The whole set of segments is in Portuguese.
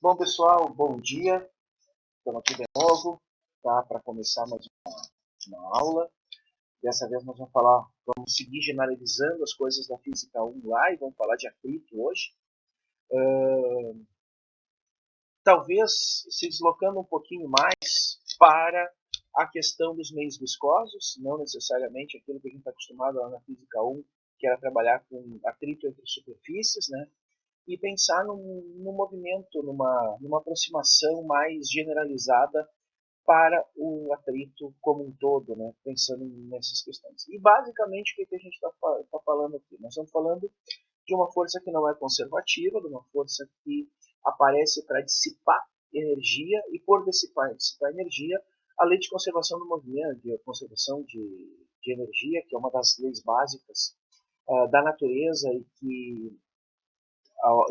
Bom, pessoal, bom dia. Estamos aqui de novo, tá? Para começar mais uma aula. Dessa vez nós vamos seguir generalizando as coisas da Física 1 lá e vamos falar de atrito hoje. Talvez se deslocando um pouquinho mais para a questão dos meios viscosos, não necessariamente aquilo que a gente está acostumado lá na Física 1, que era trabalhar com atrito entre superfícies, né? E pensar num movimento, numa aproximação mais generalizada para o atrito como um todo, né? Pensando nessas questões. E basicamente o que a gente está falando aqui? Nós estamos falando de uma força que não é conservativa, de uma força que aparece para dissipar energia e por dissipar energia, a lei de conservação do movimento, de conservação de energia, que é uma das leis básicas da natureza e que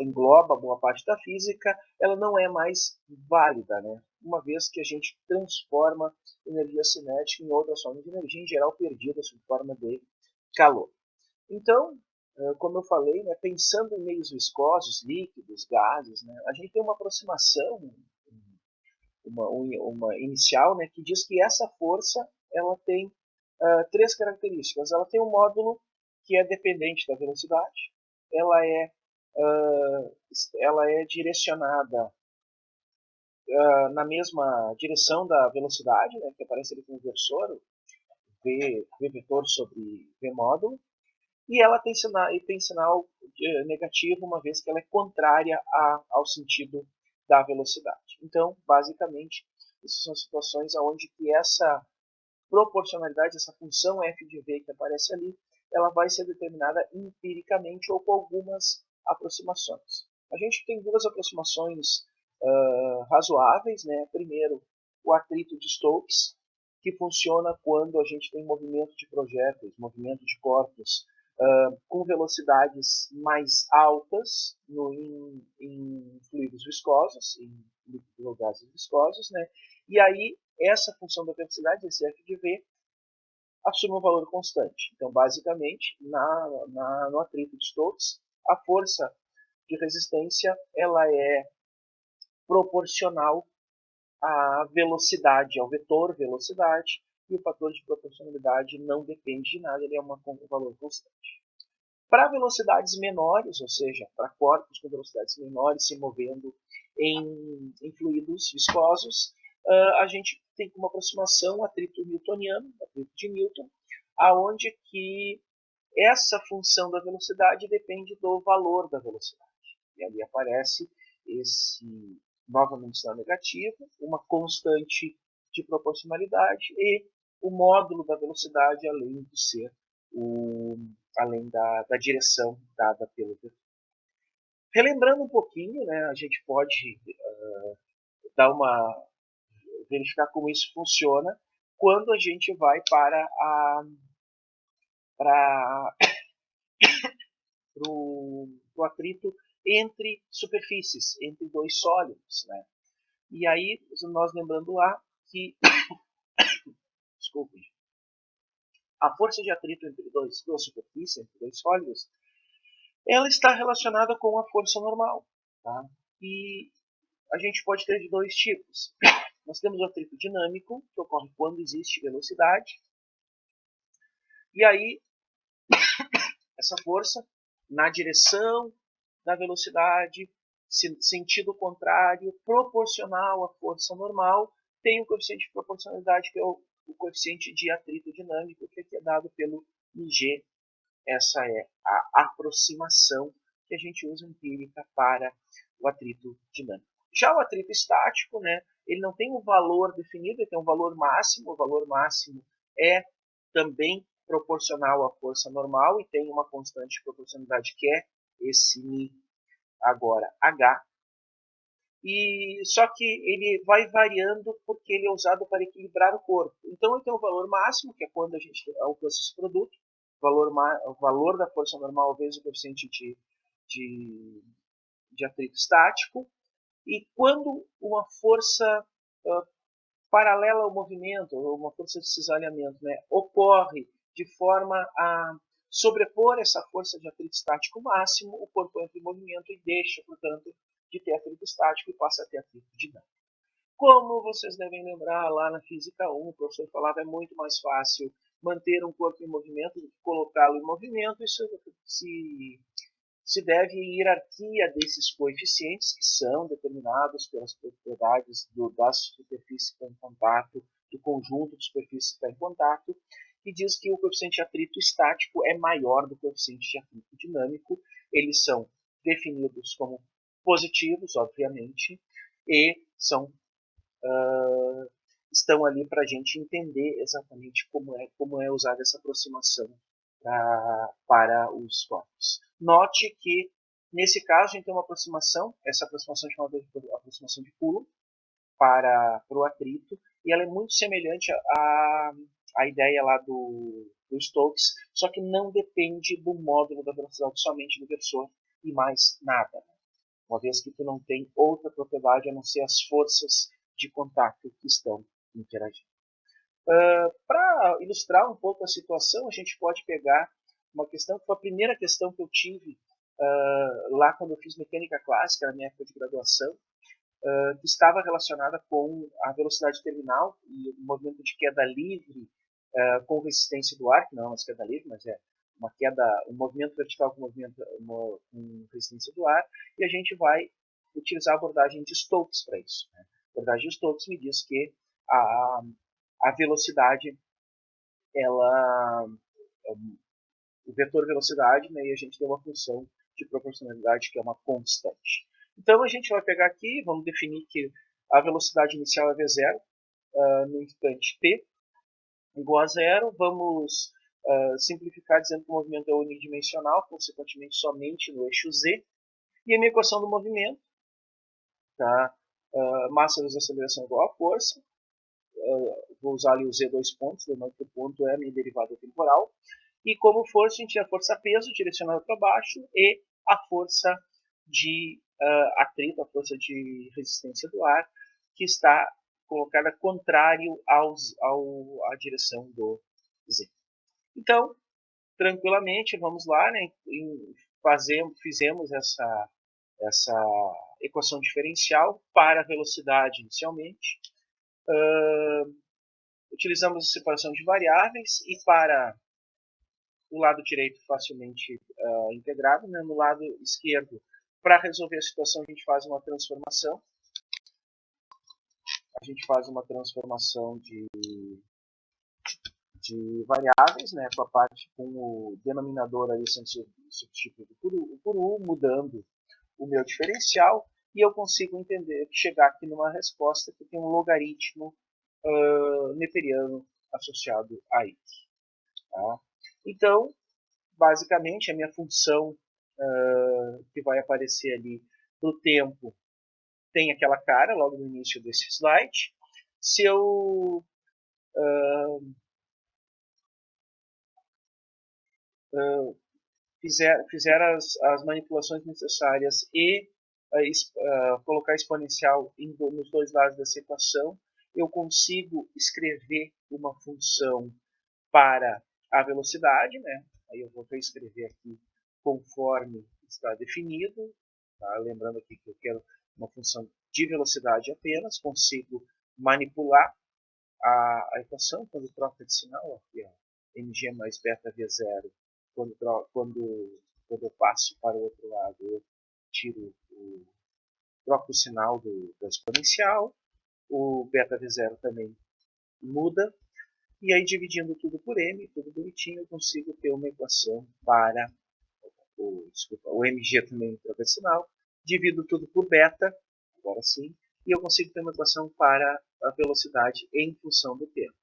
engloba boa parte da física, ela não é mais válida, né? Uma vez que a gente transforma energia cinética em outras formas de energia, em geral perdida sob forma de calor. Então, como eu falei, né, pensando em meios viscosos, líquidos, gases, né, a gente tem uma aproximação, uma inicial, né, que diz que essa força ela tem três características. Ela tem um módulo que é dependente da velocidade, ela é ela é direcionada na mesma direção da velocidade, né, que aparece ali com o versor, V vetor sobre V módulo, e ela tem sinal negativo, uma vez que ela é contrária ao sentido da velocidade. Então, basicamente, essas são situações onde que essa proporcionalidade, essa função f de v que aparece ali, ela vai ser determinada empiricamente ou com algumas aproximações. A gente tem duas aproximações razoáveis, né? Primeiro, o atrito de Stokes, que funciona quando a gente tem movimento de projéteis, movimento de corpos com velocidades mais altas em fluidos viscosos, em líquidos ou gases viscosos, né? E aí essa função da velocidade, esse f de v, assume um valor constante. Então, basicamente, no atrito de Stokes, a força de resistência ela é proporcional à velocidade, ao vetor velocidade, e o fator de proporcionalidade não depende de nada, ele é um valor constante. Para velocidades menores, ou seja, para corpos com velocidades menores se movendo em fluidos viscosos, a gente tem uma aproximação o atrito newtoniano, atrito de Newton, aonde que essa função da velocidade depende do valor da velocidade. E ali aparece esse novamente sinal negativo, uma constante de proporcionalidade e o módulo da velocidade, além de ser além da direção dada pelo vetor. Relembrando um pouquinho, né, a gente pode verificar como isso funciona quando a gente vai para o atrito entre superfícies, entre dois sólidos, né? E aí, nós lembrando lá que desculpe, a força de atrito entre duas superfícies, entre dois sólidos, ela está relacionada com a força normal, tá? E a gente pode ter de dois tipos. Nós temos o atrito dinâmico, que ocorre quando existe velocidade, e aí essa força, na direção da velocidade, sentido contrário, proporcional à força normal, tem o coeficiente de proporcionalidade, que é o coeficiente de atrito dinâmico, que aqui é dado pelo IG. Essa é a aproximação que a gente usa empírica para o atrito dinâmico. Já o atrito estático, né, ele não tem um valor definido, ele tem um valor máximo. O valor máximo é também proporcional à força normal e tem uma constante de proporcionalidade que é esse μ, agora h. E só que ele vai variando porque ele é usado para equilibrar o corpo. Então ele tem um valor máximo, que é quando a gente alcança esse produto, o valor da força normal vezes o coeficiente de atrito estático. E quando uma força paralela ao movimento, ou uma força de cisalhamento, né, ocorre de forma a sobrepor essa força de atrito estático máximo, o corpo entra em movimento e deixa, portanto, de ter atrito estático e passa a ter atrito dinâmico. Como vocês devem lembrar, lá na Física 1, o professor falava, é muito mais fácil manter um corpo em movimento do que colocá-lo em movimento. Isso se deve à hierarquia desses coeficientes, que são determinados pelas propriedades das superfícies que estão em contato, do conjunto de superfícies que está em contato, que diz que o coeficiente de atrito estático é maior do que o coeficiente de atrito dinâmico. Eles são definidos como positivos, obviamente, e estão ali para a gente entender exatamente como é usada essa aproximação para os corpos. Note que, nesse caso, a gente tem uma aproximação, essa aproximação é chamada de aproximação de Coulomb para o atrito, e ela é muito semelhante à ideia lá do Stokes, só que não depende do módulo da velocidade somente do versor e mais nada, uma vez que tu não tem outra propriedade a não ser as forças de contato que estão interagindo. Para ilustrar um pouco a situação, a gente pode pegar uma questão que foi a primeira questão que eu tive lá quando eu fiz mecânica clássica, na minha época de graduação, que estava relacionada com a velocidade terminal e o movimento de queda livre com resistência do ar, que não é uma queda livre, mas é um movimento vertical com resistência do ar, e a gente vai utilizar a abordagem de Stokes para isso. Né? A abordagem de Stokes me diz que a velocidade, o vetor velocidade, né, e a gente tem uma função de proporcionalidade que é uma constante. Então a gente vai pegar aqui, vamos definir que a velocidade inicial é v0 no instante t igual a zero. Vamos simplificar dizendo que o movimento é unidimensional, consequentemente somente no eixo z. E a minha equação do movimento, tá? Massa vezes aceleração igual a força. Vou usar ali o z dois pontos, lembrando que o ponto é a minha derivada temporal. E como força, a gente tem a força-peso direcionada para baixo e a força de atrito, a força de resistência do ar, que está colocada contrário à direção do Z. Então, tranquilamente, vamos lá, né? Fizemos essa equação diferencial para a velocidade inicialmente. Utilizamos a separação de variáveis e para o lado direito facilmente integrado, né? No lado esquerdo, para resolver a situação, a gente faz uma transformação. A gente faz uma transformação de variáveis, né? Com a parte com o denominador ali sendo substituído por U, mudando o meu diferencial, e eu consigo chegar aqui numa resposta que tem um logaritmo neperiano associado a isso. Tá? Então, basicamente, a minha função que vai aparecer ali no tempo tem aquela cara logo no início desse slide. Se eu fizer as manipulações necessárias e colocar exponencial nos dois lados dessa equação, eu consigo escrever uma função para a velocidade, né? Aí eu vou reescrever aqui conforme está definido, tá? Lembrando aqui que eu quero uma função de velocidade apenas, consigo manipular a equação quando troca de sinal, aqui, ó, mg mais beta v0, quando eu passo para o outro lado, eu troco o sinal da exponencial, o beta v0 também muda, e aí dividindo tudo por m, tudo bonitinho, eu consigo ter uma equação para o mg também troca de sinal, divido tudo por beta, agora sim, e eu consigo ter uma equação para a velocidade em função do tempo.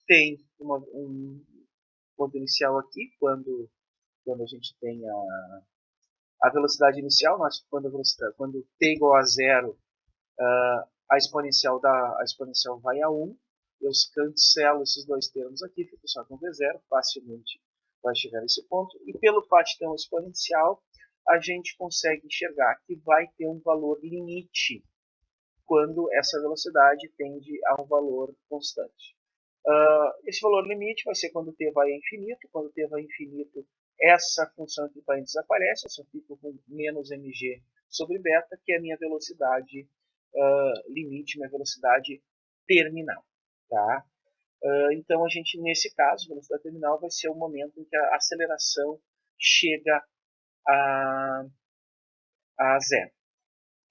Tem um ponto inicial aqui, quando a gente tem a velocidade inicial, quando t igual a zero, a exponencial vai a 1, eu cancelo esses dois termos aqui, fico só com v0, facilmente vai chegar nesse ponto, e pelo fato de ter um exponencial, a gente consegue enxergar que vai ter um valor limite quando essa velocidade tende a um valor constante. Esse valor limite vai ser quando t vai a infinito. Quando t vai a infinito, essa função aqui desaparece, eu só fico com menos mg sobre beta, que é a minha velocidade limite, minha velocidade terminal. Tá? Então, a gente, nesse caso, a velocidade terminal vai ser o momento em que a aceleração chega a zero.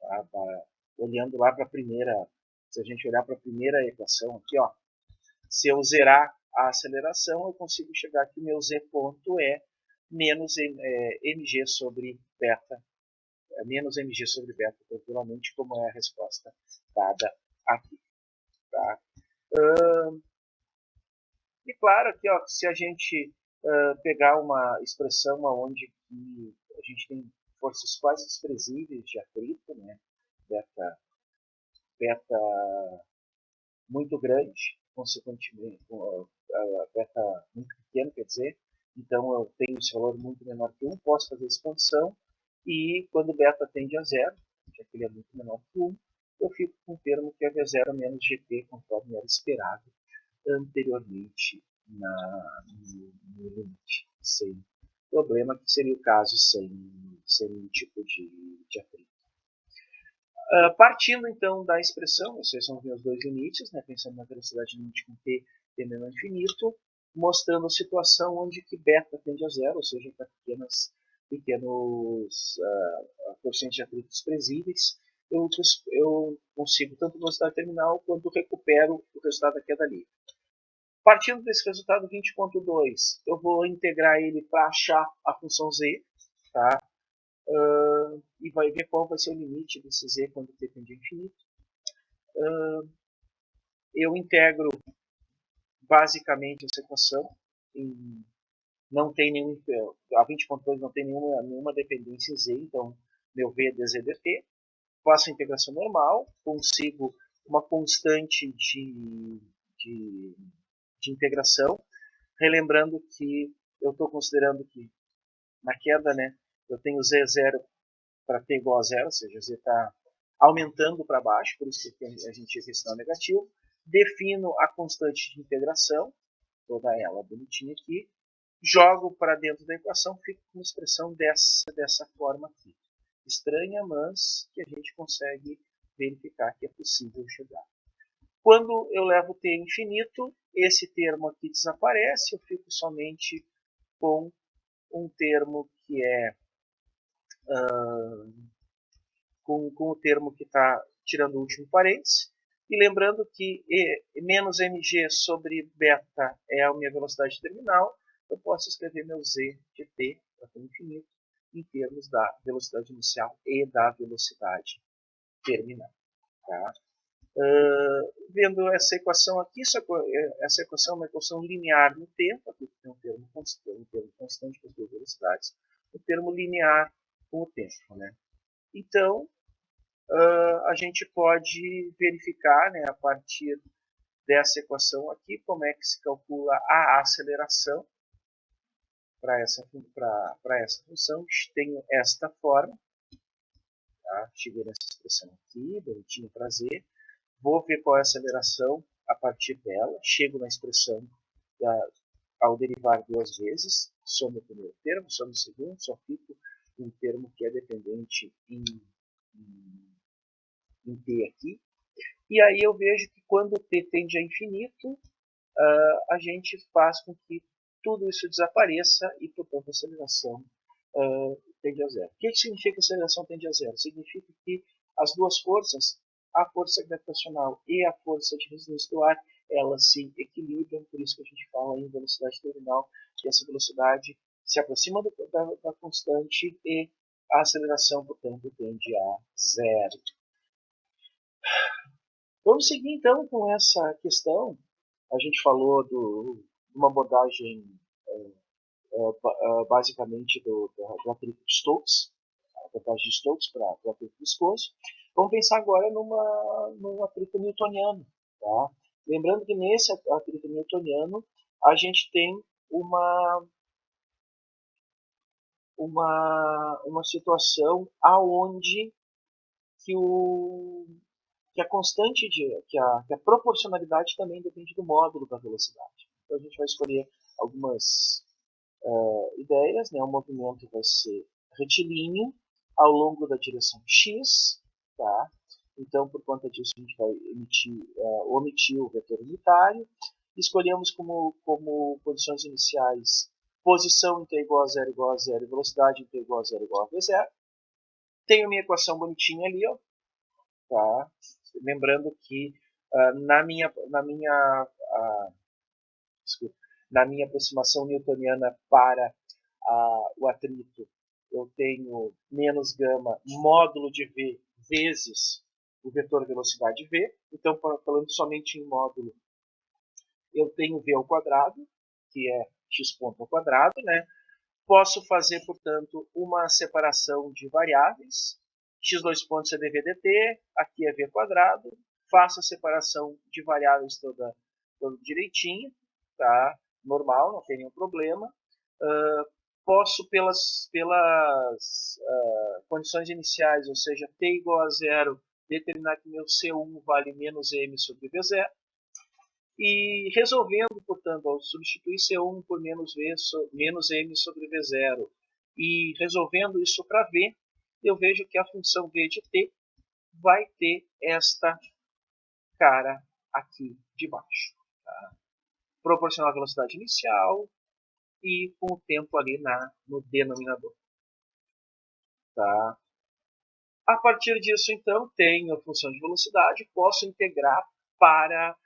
Tá? Olhando lá para a primeira, se a gente olhar para a primeira equação aqui, ó, se eu zerar a aceleração, eu consigo chegar que o meu z ponto é menos mg sobre beta, menos mg sobre beta, tranquilamente, como é a resposta dada aqui. Tá? E claro, aqui, ó, se a gente pegar uma expressão onde a gente tem forças quase desprezíveis de atrito, né? Beta muito grande, consequentemente, beta muito pequeno, quer dizer, então eu tenho esse valor muito menor que 1, posso fazer expansão, e quando beta tende a zero, já que ele é muito menor que 1, eu fico com um termo que é V0 menos GT, conforme era esperado anteriormente no limite, sem problema, que seria o caso sem nenhum tipo de atrito. Partindo então da expressão, esses são os meus dois limites, né, pensando na velocidade limite com t tendendo ao infinito, mostrando a situação onde que beta tende a zero, ou seja, para pequenos coeficientes de atrito desprezíveis, eu consigo tanto velocidade terminal quanto recupero o resultado da queda livre. Partindo desse resultado 20.2, eu vou integrar ele para achar a função z, tá? E vai ver qual vai ser o limite desse z quando t tende a infinito. Eu integro basicamente essa equação, não tem nenhum, a 20.2 não tem nenhuma dependência z, então meu v é dz dt. Faço a integração normal, consigo uma constante de integração, relembrando que eu estou considerando que na queda, né, eu tenho z0 para t igual a zero, ou seja, z está aumentando para baixo, por isso que a gente tinha esse sinal negativo. Defino a constante de integração, toda ela bonitinha aqui, jogo para dentro da equação, fico com uma expressão dessa forma aqui. Estranha, mas que a gente consegue verificar que é possível chegar. Quando eu levo t infinito, esse termo aqui desaparece, eu fico somente com um termo que é com o termo que está tirando o último parênteses. E lembrando que menos mg sobre beta é a minha velocidade terminal, eu posso escrever meu z de t para t infinito em termos da velocidade inicial e da velocidade terminal. Tá? Vendo essa equação aqui, essa equação é uma equação linear no tempo, aqui tem um termo constante com as duas velocidades, um termo linear com o tempo. Né? Então, a gente pode verificar, né, a partir dessa equação aqui, como é que se calcula a aceleração para essa função. Tenho esta forma, tá? Cheguei nessa expressão aqui, bonitinho para z. Vou ver qual é a aceleração a partir dela. Chego na expressão ao derivar duas vezes. Somo o primeiro termo, somo o segundo, só fico um termo que é dependente em t aqui. E aí eu vejo que quando t tende a infinito, a gente faz com que tudo isso desapareça e, portanto, a aceleração tende a zero. O que significa que a aceleração tende a zero? Significa que as duas forças, a força gravitacional e a força de resistência do ar, elas se equilibram, por isso que a gente fala em velocidade terminal, que essa velocidade se aproxima da constante e a aceleração, portanto, tende a zero. Vamos seguir então com essa questão. A gente falou de uma abordagem basicamente do atrito de Stokes, a abordagem de Stokes para o atrito viscoso. Vamos pensar agora num atrito newtoniano. Tá? Lembrando que nesse atrito newtoniano a gente tem uma situação aonde que a constante que a proporcionalidade também depende do módulo da velocidade. Então a gente vai escolher algumas ideias, né? O movimento vai ser retilíneo ao longo da direção x, tá? Então, por conta disso, a gente vai omitir o vetor unitário. Escolhemos como condições iniciais posição em t igual a 0 igual a 0 e velocidade em t igual a 0 igual a v0. Tenho minha equação bonitinha ali, ó, tá? Lembrando que na minha aproximação newtoniana para o atrito, eu tenho menos gama módulo de v vezes o vetor velocidade v. Então, falando somente em módulo, eu tenho v ao quadrado, que é x ponto ao quadrado, né? Posso fazer, portanto, uma separação de variáveis. X2 pontos é dv dt, aqui é v quadrado. Faço a separação de variáveis toda direitinho, tá? Normal, não tem nenhum problema. Posso, pelas condições iniciais, ou seja, t igual a 0, determinar que meu C1 vale menos m sobre V0. E resolvendo, portanto, ao substituir C1 por menos m sobre V0 e resolvendo isso para V, eu vejo que a função V de t vai ter esta cara aqui de baixo. Tá? Proporcional à velocidade inicial e com o tempo ali no denominador. Tá? A partir disso, então, tenho a função de velocidade, posso integrar para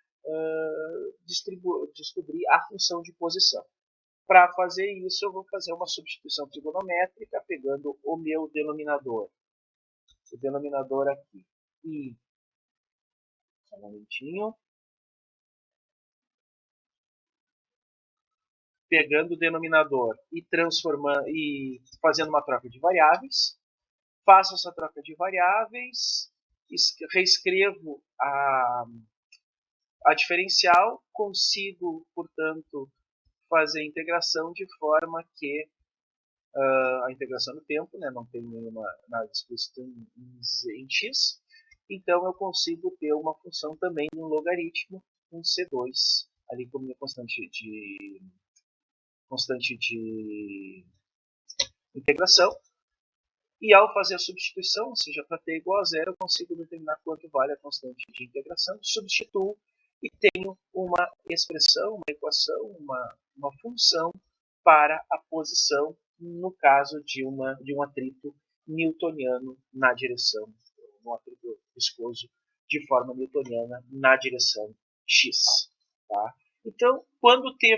descobrir a função de posição. Para fazer isso, eu vou fazer uma substituição trigonométrica, pegando o meu denominador. O denominador aqui. E, só um momentinho. Pegando o denominador e fazendo uma troca de variáveis. Faço essa troca de variáveis, reescrevo a diferencial, consigo, portanto, fazer a integração de forma que a integração no tempo, né, não tem nada explícito em x, então eu consigo ter uma função também de um logaritmo com C2, ali como minha constante de integração. E ao fazer a substituição, ou seja, para t igual a 0, eu consigo determinar quanto vale a constante de integração, substituo e tenho uma expressão, uma equação, uma função para a posição no caso de um atrito newtoniano na direção, um atrito viscoso de forma newtoniana na direção x. Tá? Então, quando t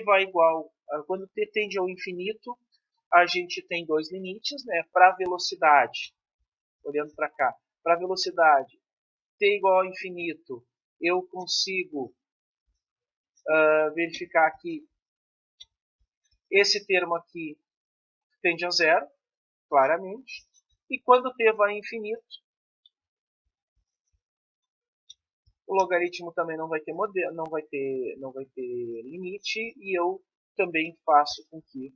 tende ao infinito, a gente tem dois limites, né? Para a velocidade, olhando para cá, para a velocidade t igual ao infinito, eu consigo verificar que esse termo aqui tende a zero, claramente. E quando t vai a infinito, o logaritmo também não vai ter limite, e eu também faço com que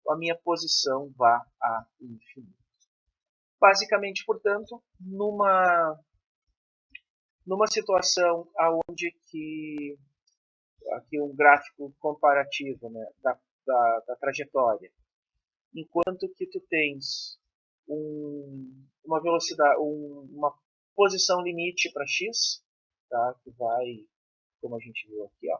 a minha posição vá a infinito. Basicamente, portanto, numa situação onde aqui um gráfico comparativo, né, da trajetória, enquanto que tu tens uma velocidade, uma posição limite para x, tá, que vai, como a gente viu aqui, ó,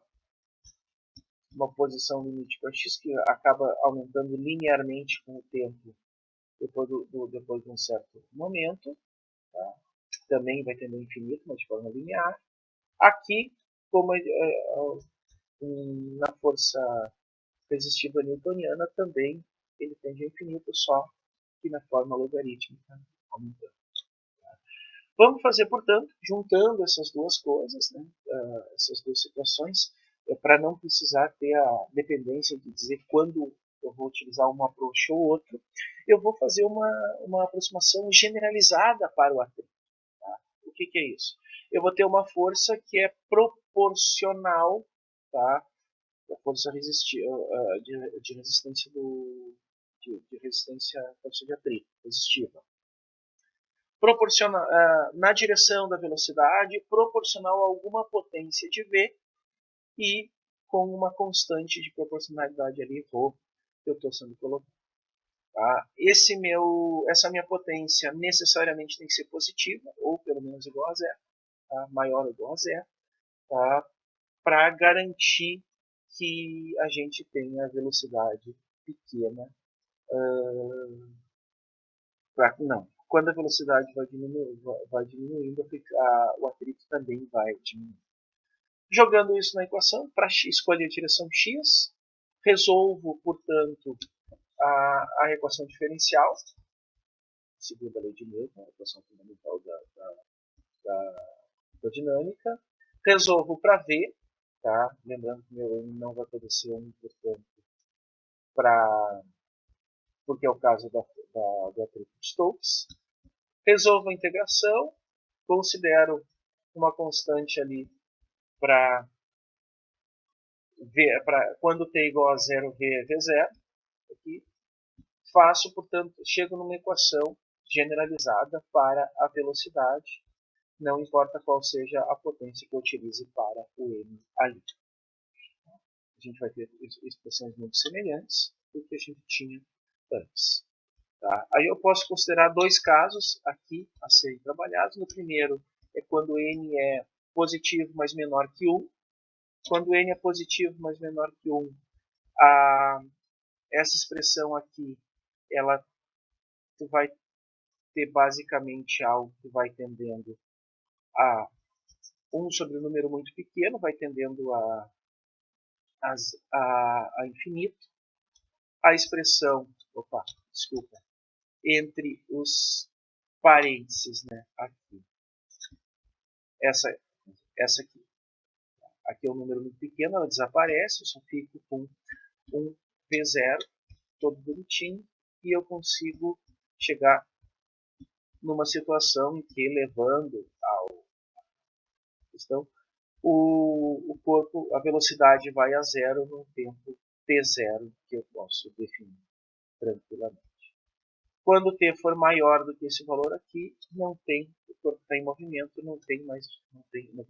uma posição limite para x que acaba aumentando linearmente com o tempo depois de um certo momento, tá? Também vai tendo infinito, mas de forma linear. Aqui, como na força resistiva newtoniana, também ele tende a infinito, só que na forma logarítmica aumentando. Vamos fazer, portanto, juntando essas duas coisas, né, essas duas situações, para não precisar ter a dependência de dizer quando eu vou utilizar um approach ou outro, eu vou fazer uma aproximação generalizada para o atrito. Tá? O que é isso? Eu vou ter uma força que é proporcional, tá? A força de resistência de resistência à força de atrito, resistiva. Na direção da velocidade, proporcional a alguma potência de V e com uma constante de proporcionalidade ali, ρ, que eu estou sendo colocado. Tá? Essa minha potência necessariamente tem que ser positiva, ou pelo menos igual a zero, tá? Maior ou igual a zero, tá? Para garantir que a gente tenha velocidade pequena. Não, quando a velocidade vai diminuindo, o atrito também vai diminuindo. Jogando isso na equação, para escolher a direção x, resolvo, portanto, a equação diferencial, segundo a lei de Newton, a equação fundamental da dinâmica. Resolvo para V, tá? Lembrando que meu n não vai poder ser 1, portanto, porque é o caso do atrito de Stokes. Resolvo a integração, considero uma constante ali para quando t igual a zero, v é v0. Aqui. Faço, portanto, chego numa equação generalizada para a velocidade, não importa qual seja a potência que eu utilize para o m ali. A gente vai ter expressões muito semelhantes do que a gente tinha antes. Tá? Aí eu posso considerar dois casos aqui a serem trabalhados. No primeiro é quando n é positivo, mas menor que 1. Quando n é positivo, mas menor que 1, essa expressão aqui, tu vai ter basicamente algo que vai tendendo a 1 sobre um número muito pequeno, vai tendendo a infinito. A expressão, entre os parênteses, né, aqui, essa aqui. Aqui é um número muito pequeno, ela desaparece, eu só fico com um V0 todo bonitinho e eu consigo chegar numa situação em que, levando ao questão, o corpo, a velocidade vai a zero num tempo t0 que eu posso definir tranquilamente. Quando t for maior do que esse valor aqui, não tem, o corpo está em movimento,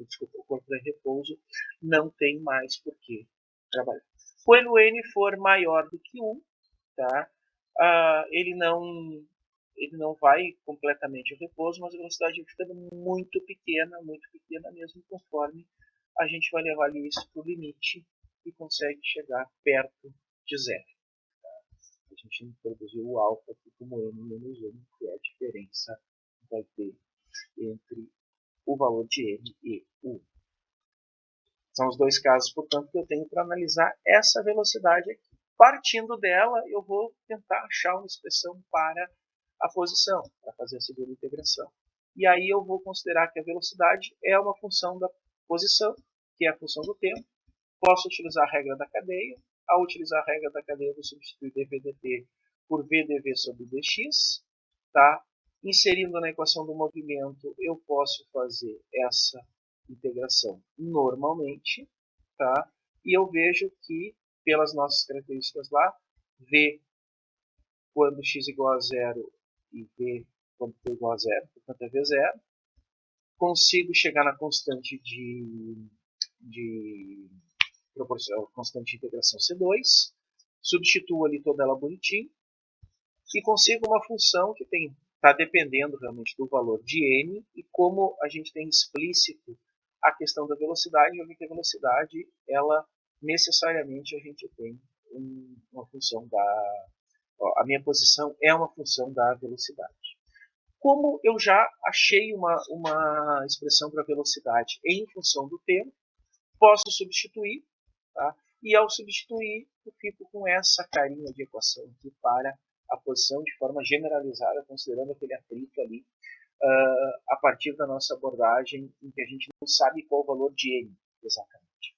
desculpa, o corpo está em repouso, não tem mais por que trabalhar. Quando n for maior do que 1, tá? Ele não vai completamente ao repouso, mas a velocidade vai ficando muito pequena mesmo, conforme a gente vai levar isso para o limite e consegue chegar perto de zero. Tá? A gente introduziu o alfa aqui como n menos 1, que é a diferença que vai ter entre o valor de n e o 1. São os dois casos, portanto, que eu tenho para analisar essa velocidade aqui. Partindo dela, eu vou tentar achar uma expressão para a posição, para fazer a segunda integração. E aí eu vou considerar que a velocidade é uma função da posição, que é a função do tempo. Posso utilizar a regra da cadeia. Ao utilizar a regra da cadeia, eu vou substituir dv dt por vdv sobre dx. Tá? Inserindo na equação do movimento, eu posso fazer essa integração normalmente. Tá? E eu vejo que, pelas nossas características lá, v quando x igual a zero e v quando t igual a zero, portanto é v0. Consigo chegar na constante de proporção, constante de integração C2, substituo ali toda ela bonitinho e consigo uma função que está dependendo realmente do valor de n, e como a gente tem explícito a questão da velocidade, eu vi que a velocidade, ela necessariamente a gente tem uma função a minha posição é uma função da velocidade. Como eu já achei uma expressão para velocidade em função do tempo, posso substituir, tá? E ao substituir, eu fico com essa carinha de equação aqui para a posição de forma generalizada, considerando aquele atrito ali, a partir da nossa abordagem em que a gente não sabe qual o valor de n exatamente.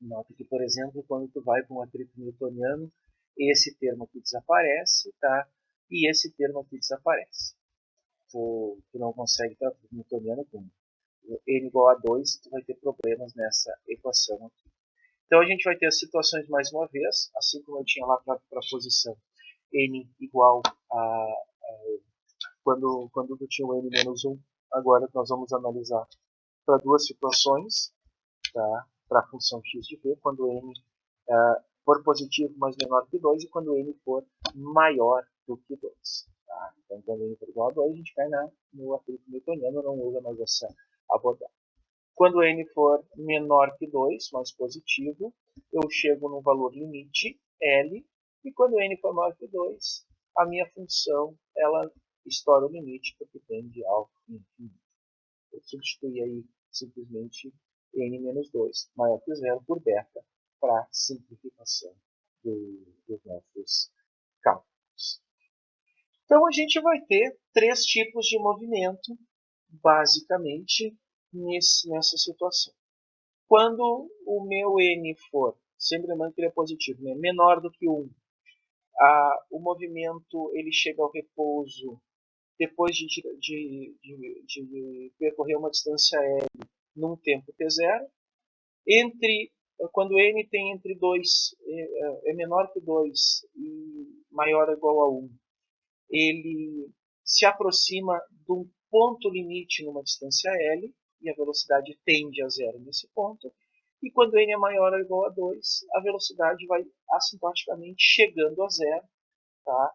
Nota que, por exemplo, quando tu vai para um atrito newtoniano, esse termo aqui desaparece, tá? E esse termo aqui desaparece. Tu não consegue estar newtoniano com n igual a 2, tu vai ter problemas nessa equação aqui. Então a gente vai ter as situações mais uma vez, assim como eu tinha lá para a posição n igual a quando tu tinha o n menos 1, agora nós vamos analisar para duas situações, tá? Para a função x de v, quando n for positivo, mas menor que 2, e quando n for maior do que 2. Tá? Então, quando n for igual a 2, a gente cai no atrito newtoniano, não usa mais essa abordagem. Quando n for menor que 2, mais positivo, eu chego no valor limite, L, e quando n for maior que 2, a minha função ela estoura o limite porque tende ao infinito. Eu substitui aí simplesmente n menos 2, maior que 0, por beta, para simplificação dos nossos cálculos. Então a gente vai ter 3 tipos de movimento, basicamente, nessa situação. Quando o meu n for, sempre lembrando que ele é positivo, né, menor do que 1, o movimento ele chega ao repouso depois de percorrer uma distância L num tempo t0. Quando n tem entre 2, é menor que 2 e maior ou igual a 1, ele se aproxima de um ponto limite numa distância L, e a velocidade tende a 0 nesse ponto. E quando n é maior ou igual a 2, a velocidade vai assimptoticamente chegando a 0, tá?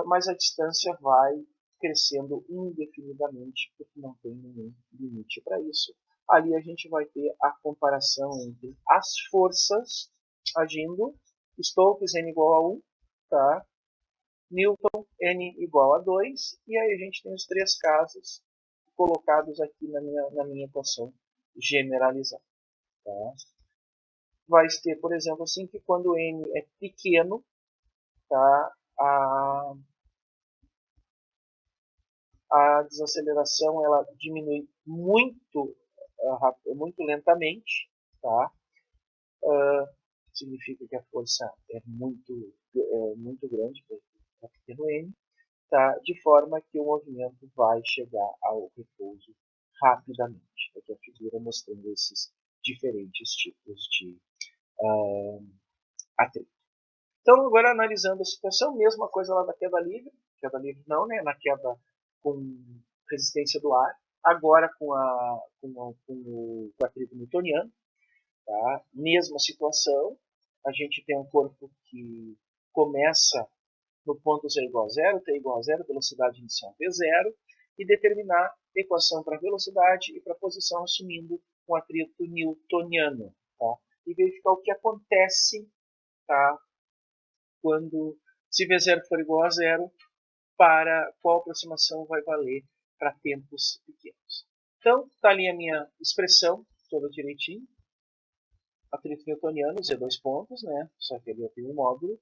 Mas a distância vai crescendo indefinidamente, porque não tem nenhum limite para isso. Ali a gente vai ter a comparação entre as forças agindo, Stokes n igual a 1, tá? Newton n igual a 2, e aí a gente tem os 3 casos colocados aqui na minha equação generalizada. Tá? Vai ter, por exemplo, assim, que quando n é pequeno, tá? A desaceleração ela diminui muito, muito lentamente, tá? Significa que a força é muito grande para pequeno n, tá? De forma que o movimento vai chegar ao repouso rapidamente. Aqui a figura mostrando esses diferentes tipos de atrito. Então, agora analisando a situação, mesma coisa lá da queda livre não, né? Na queda com resistência do ar, agora com o atrito newtoniano, tá? Mesma situação, a gente tem um corpo que começa no ponto z igual a 0, t igual a 0, velocidade inicial v0, e determinar equação para velocidade e para posição assumindo um atrito newtoniano. Tá? E verificar o que acontece, tá? Quando se v0 for igual a 0, para qual aproximação vai valer para tempos pequenos. Então, está ali a minha expressão, toda direitinho. Atrito newtoniano, z2 pontos, né? Só que ali eu tenho um módulo,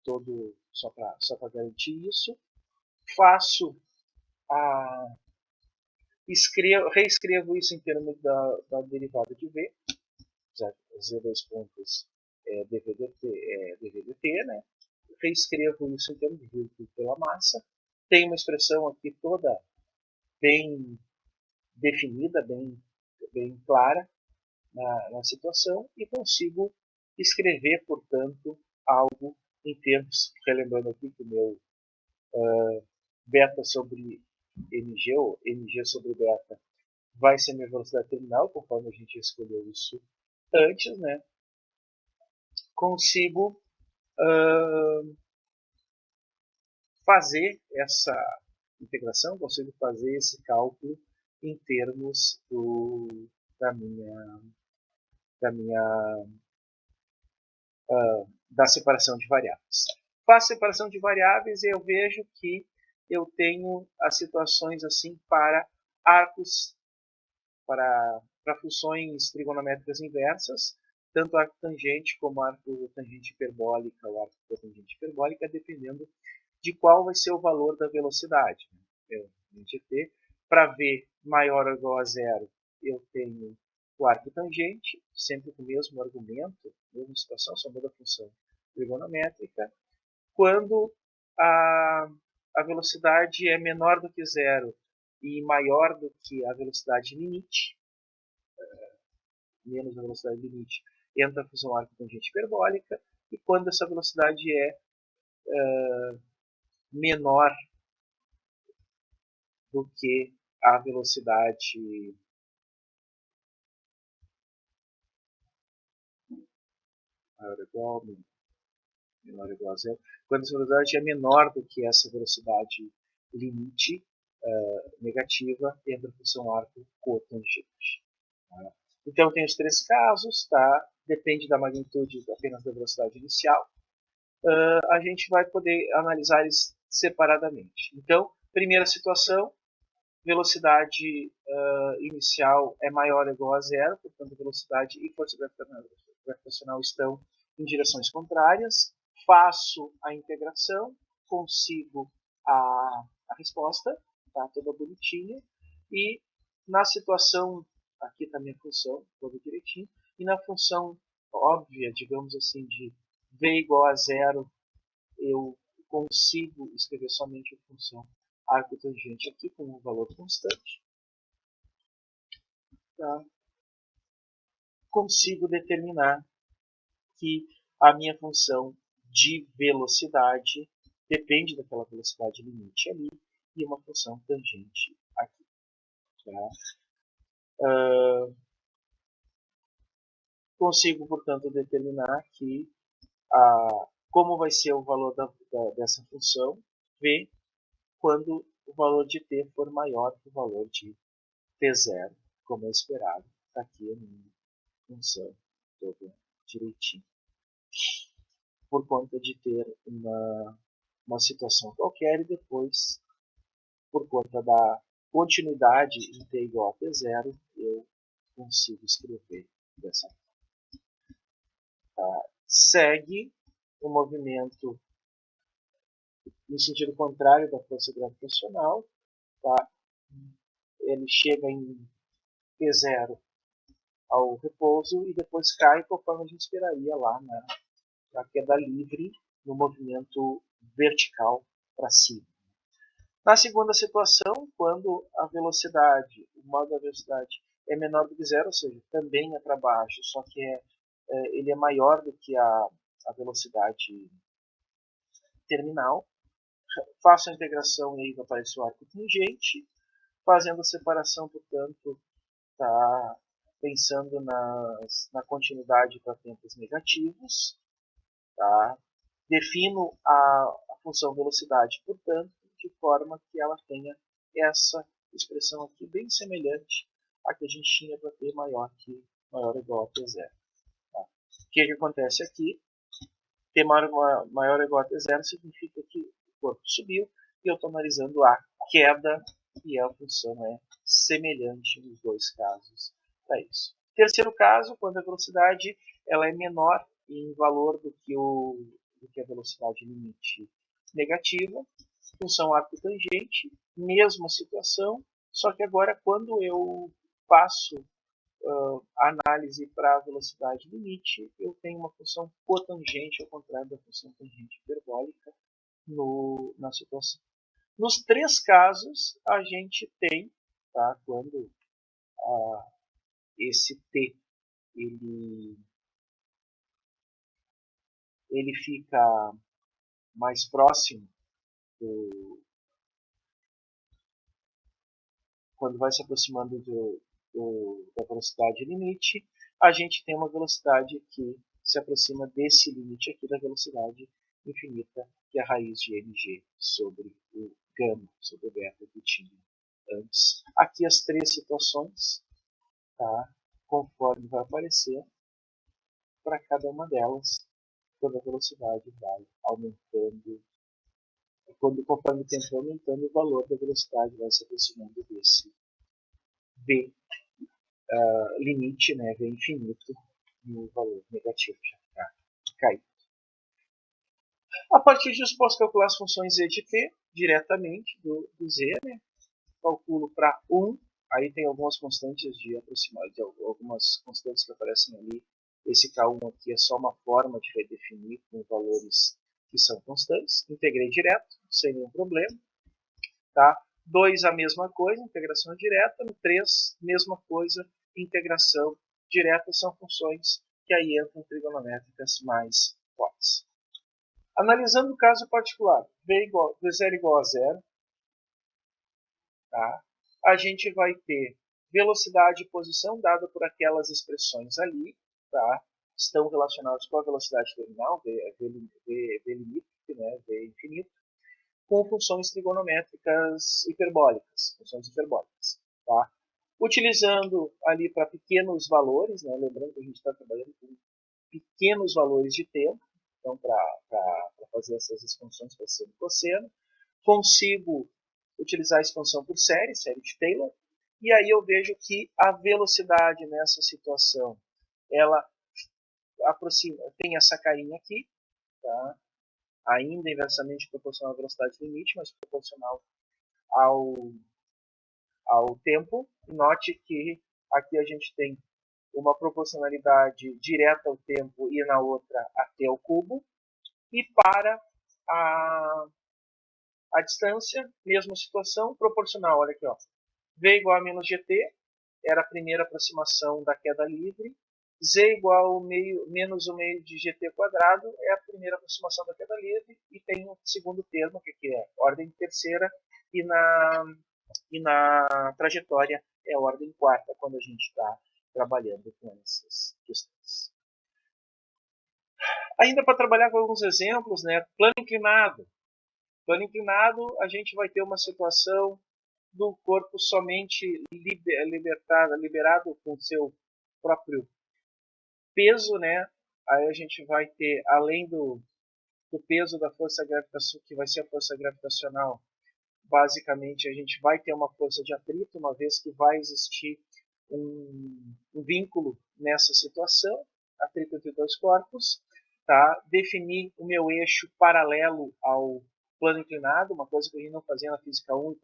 todo só para garantir isso. Faço reescrevo isso em termos da derivada de V, z2 pontos dvdt, né? Reescrevo isso em termos de virtude pela massa. Tem uma expressão aqui toda bem definida, bem clara na situação, e consigo escrever, portanto, algo em termos, relembrando aqui que o meu beta sobre mg, ou mg sobre beta, vai ser minha velocidade terminal, conforme a gente escolheu isso antes, né? Consigo fazer essa integração, consigo fazer esse cálculo em termos da separação de variáveis. Faço separação de variáveis e eu vejo que eu tenho as situações assim para arcos, para funções trigonométricas inversas, tanto arco tangente como arco tangente hiperbólica ou arco cotangente hiperbólica, dependendo de qual vai ser o valor da velocidade. Para V maior ou igual a 0, eu tenho o arco tangente, sempre com o mesmo argumento, mesma situação, só muda a função trigonométrica. Quando a velocidade é menor do que 0 e maior do que a velocidade limite, menos a velocidade limite, entra a função arco tangente hiperbólica. E quando essa velocidade é menor do que a velocidade maior ou igual, menor ou igual a zero, quando essa velocidade é menor do que essa velocidade limite negativa dentro da função arco cotangente. Tá? Então tem os três casos, tá? Depende da magnitude apenas da velocidade inicial. A gente vai poder analisar eles separadamente. Então, primeira situação, velocidade inicial é maior ou igual a zero, portanto velocidade e força gravitacional estão em direções contrárias. Faço a integração, consigo a resposta, tá toda bonitinha, e na situação, aqui está a minha função, toda direitinho, e na função óbvia, digamos assim, de v igual a zero, eu consigo escrever somente a função arco tangente aqui com um valor constante. Tá? Consigo determinar que a minha função de velocidade depende daquela velocidade limite ali e uma função tangente aqui. Tá? Consigo, portanto, determinar que como vai ser o valor dessa função v quando o valor de t for maior que o valor de t0, como é esperado. Está aqui a minha função toda direitinho. Por conta de ter uma situação qualquer e depois, por conta da continuidade em t igual a t0, eu consigo escrever dessa forma. Tá? Segue o movimento no sentido contrário da força gravitacional. Tá? Ele chega em t0 ao repouso e depois cai conforme a gente esperaria lá na queda livre, no movimento vertical para cima. Na segunda situação, quando a velocidade, o modo da velocidade é menor do que zero, ou seja, também é para baixo, só que ele é maior do que a velocidade terminal, faço a integração e aí vai aparecer o arco tangente, fazendo a separação, portanto, tá pensando na continuidade para tempos negativos, tá? Defino a função velocidade, portanto, de forma que ela tenha essa expressão aqui bem semelhante à que a gente tinha para t maior ou igual a t0. Tá? O que acontece aqui? T maior ou igual a t0 significa que o corpo subiu e eu estou analisando a queda e a função é semelhante nos dois casos para isso. Terceiro caso, quando a velocidade ela é menor em valor do que a velocidade limite negativa, função arco tangente, mesma situação, só que agora quando eu passo a análise para a velocidade limite, eu tenho uma função cotangente, ao contrário da função tangente hiperbólica na situação. Nos três casos, a gente tem, tá, quando esse t ele fica mais próximo quando vai se aproximando da velocidade limite, a gente tem uma velocidade que se aproxima desse limite aqui da velocidade infinita, que é a raiz de mg sobre o gama, sobre o beta que tinha antes. Aqui as três situações, tá? Conforme vai aparecer, para cada uma delas, quando a velocidade vai aumentando, conforme o tempo vai aumentando, o valor da velocidade vai se aproximando desse v limite, né, v infinito, no valor negativo já está caído. A partir disso, posso calcular as funções z de t diretamente do z, né? Calculo para 1, aí tem algumas constantes de aproximadade, algumas constantes que aparecem ali. Esse K1 aqui é só uma forma de redefinir com valores que são constantes. Integrei direto, sem nenhum problema. Tá? 2, a mesma coisa, integração direta. No 3, mesma coisa, integração direta. São funções que aí entram trigonométricas mais fortes. Analisando o caso particular, v0 igual a zero, tá? A gente vai ter velocidade e posição dada por aquelas expressões ali. Tá? estão relacionados com a velocidade terminal, v limite, né, v infinito, com funções trigonométricas hiperbólicas, tá? Utilizando ali para pequenos valores, né, lembrando que a gente está trabalhando com pequenos valores de tempo, então para fazer essas expansões para seno e cosseno, consigo utilizar a expansão por série de Taylor, e aí eu vejo que a velocidade nessa situação, ela aproxima, tem essa carinha aqui, tá? Ainda inversamente proporcional à velocidade limite, mas proporcional ao tempo. Note que aqui a gente tem uma proporcionalidade direta ao tempo e na outra até ao cubo. E para a distância, mesma situação, proporcional. Olha aqui, ó. V igual a menos gt, era a primeira aproximação da queda livre. Z igual ao menos o meio de gt quadrado é a primeira aproximação da queda livre. E tem o segundo termo, que aqui é ordem terceira, e na trajetória é ordem quarta, quando a gente está trabalhando com essas questões. Ainda para trabalhar com alguns exemplos, né? Plano inclinado. Plano inclinado, a gente vai ter uma situação do corpo somente liberado com seu próprio peso, né? Aí a gente vai ter, além do peso da força gravitacional, que vai ser a força gravitacional, basicamente a gente vai ter uma força de atrito, uma vez que vai existir um vínculo nessa situação, atrito entre dois corpos, tá? Definir o meu eixo paralelo ao plano inclinado, uma coisa que a gente não fazia na Física 1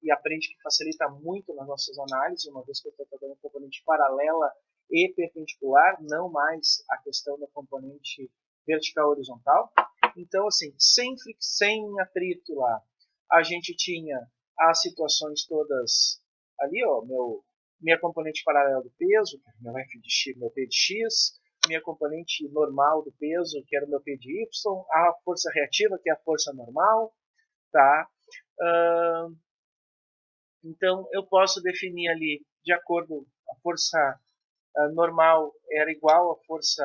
e aprende que facilita muito nas nossas análises, uma vez que eu estou trabalhando com componente paralela e perpendicular, não mais a questão da componente vertical horizontal. Então, assim, sem atrito lá, a gente tinha as situações todas ali, ó, minha componente paralela do peso, que é meu f de x, meu p de x, minha componente normal do peso, que era o meu p de y, a força reativa, que é a força normal, tá? Então, eu posso definir ali, de acordo, a força normal era igual à força,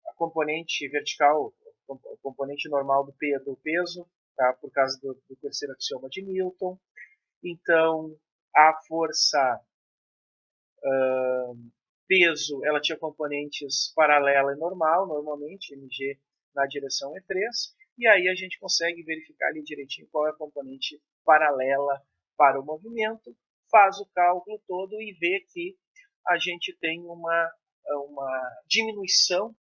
a componente vertical, a componente normal do peso, tá? Por causa do terceiro axioma de Newton. Então, a força peso, ela tinha componentes paralela e normal, normalmente, mg na direção E3, e aí a gente consegue verificar ali direitinho qual é a componente paralela para o movimento, faz o cálculo todo e vê que a gente tem uma diminuição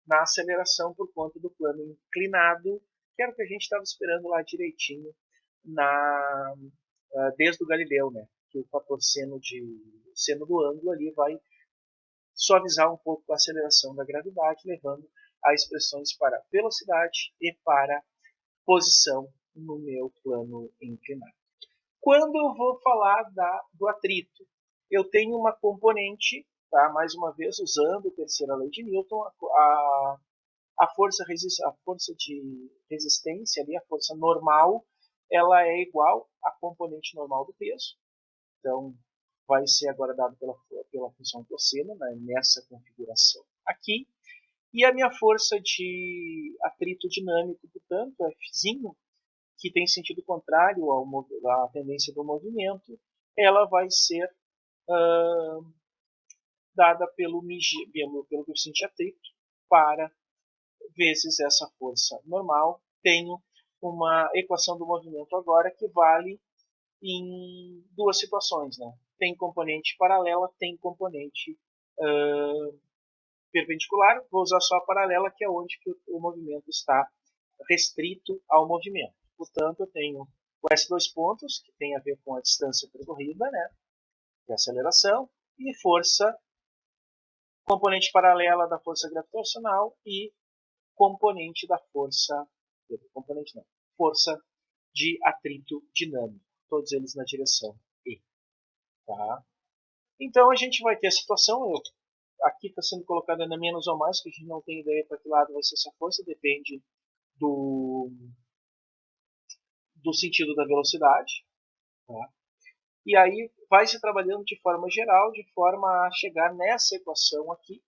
na aceleração por conta do plano inclinado, que era o que a gente estava esperando lá direitinho desde o Galileu, né? Que o fator seno do ângulo ali vai suavizar um pouco a aceleração da gravidade, levando a expressões para velocidade e para posição no meu plano inclinado. Quando eu vou falar do atrito, eu tenho uma componente, tá? Mais uma vez usando a terceira lei de Newton, a força de resistência, ali, a força normal, ela é igual à componente normal do peso. Então, vai ser agora dado pela função cosseno, né, nessa configuração aqui. E a minha força de atrito dinâmico, portanto, Fzinho, que tem sentido contrário à tendência do movimento, ela vai ser dada pelo coeficiente de atrito para vezes essa força normal. Tenho uma equação do movimento agora que vale em duas situações, né? Tem componente paralela, tem componente perpendicular. Vou usar só a paralela, que é onde que o movimento está restrito ao movimento. Portanto, eu tenho esses dois pontos, que tem a ver com a distância percorrida, né? Que é a aceleração, e força, componente paralela da força gravitacional e componente da força, força de atrito dinâmico, todos eles na direção E. Tá? Então a gente vai ter a situação, aqui está sendo colocado ainda menos ou mais, que a gente não tem ideia para que lado vai ser essa força, depende do sentido da velocidade. Tá? E aí vai se trabalhando de forma geral, de forma a chegar nessa equação aqui,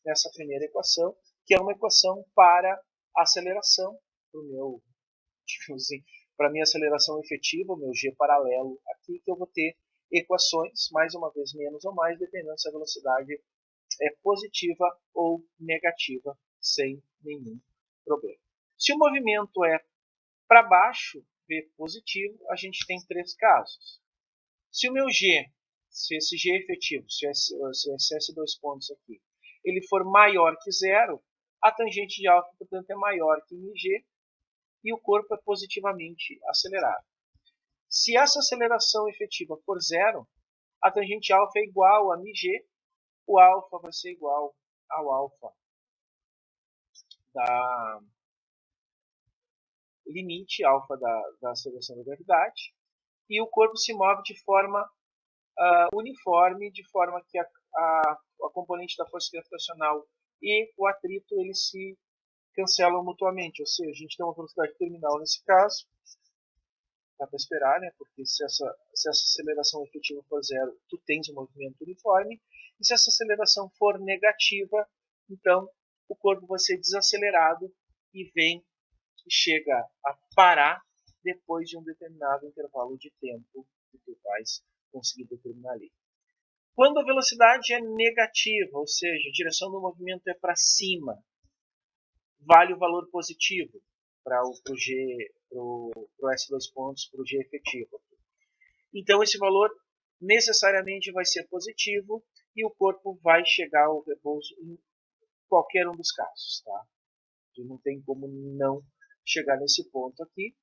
nessa primeira equação, que é uma equação para aceleração, para a minha aceleração efetiva, o meu G paralelo aqui, que eu vou ter equações, mais uma vez menos ou mais, dependendo se a velocidade é positiva ou negativa, sem nenhum problema. Se o movimento é para baixo, V positivo, a gente tem três casos. Se o meu G, se esse G efetivo, se esses dois pontos aqui, ele for maior que zero, a tangente de alfa, portanto, é maior que mg e o corpo é positivamente acelerado. Se essa aceleração efetiva for zero, a tangente alfa é igual a mg, o alfa vai ser igual ao alfa da limite, alfa da aceleração da gravidade, e o corpo se move de forma uniforme, de forma que a componente da força gravitacional e o atrito eles se cancelam mutuamente, ou seja, a gente tem uma velocidade terminal nesse caso, dá para esperar, né? Porque se essa aceleração efetiva for zero, tu tens um movimento uniforme, e se essa aceleração for negativa, então o corpo vai ser desacelerado e chega a parar depois de um determinado intervalo de tempo que tu vais conseguir determinar ali. Quando a velocidade é negativa, ou seja, a direção do movimento é para cima, vale o valor positivo para o S2 pontos, para o G efetivo. Então esse valor necessariamente vai ser positivo e o corpo vai chegar ao repouso em qualquer um dos casos. Tá? Não tem como não chegar nesse ponto aqui.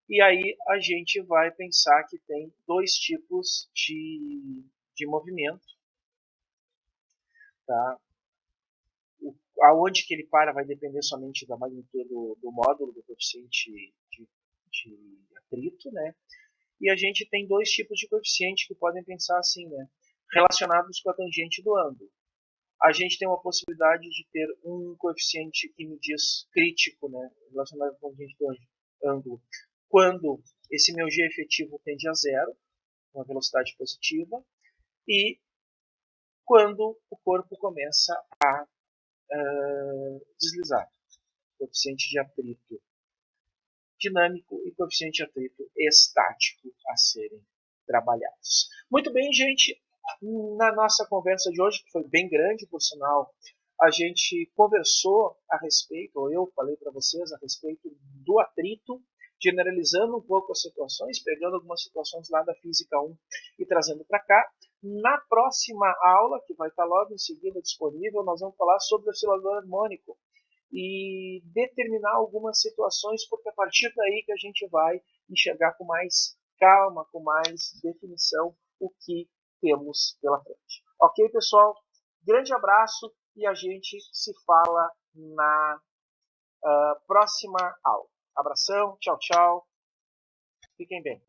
E aí a gente vai pensar que tem dois tipos de movimento. Tá? Aonde que ele para vai depender somente da magnitude do módulo, do coeficiente de atrito, né? E a gente tem dois tipos de coeficiente que podem pensar assim, né? Relacionados com a tangente do ângulo. A gente tem uma possibilidade de ter um coeficiente que me diz crítico, né? Relacionado com a tangente do ângulo, quando esse meu G efetivo tende a zero, uma velocidade positiva, e quando o corpo começa a deslizar. Coeficiente de atrito dinâmico e coeficiente de atrito estático a serem trabalhados. Muito bem, gente. Na nossa conversa de hoje, que foi bem grande, por sinal, a gente conversou a respeito, ou eu falei para vocês a respeito do atrito, generalizando um pouco as situações, pegando algumas situações lá da Física 1 e trazendo para cá. Na próxima aula, que vai estar logo em seguida disponível, nós vamos falar sobre o oscilador harmônico e determinar algumas situações, porque a partir daí que a gente vai enxergar com mais calma, com mais definição o que temos pela frente. Ok, pessoal? Grande abraço e a gente se fala na próxima aula. Abração, tchau, tchau. Fiquem bem.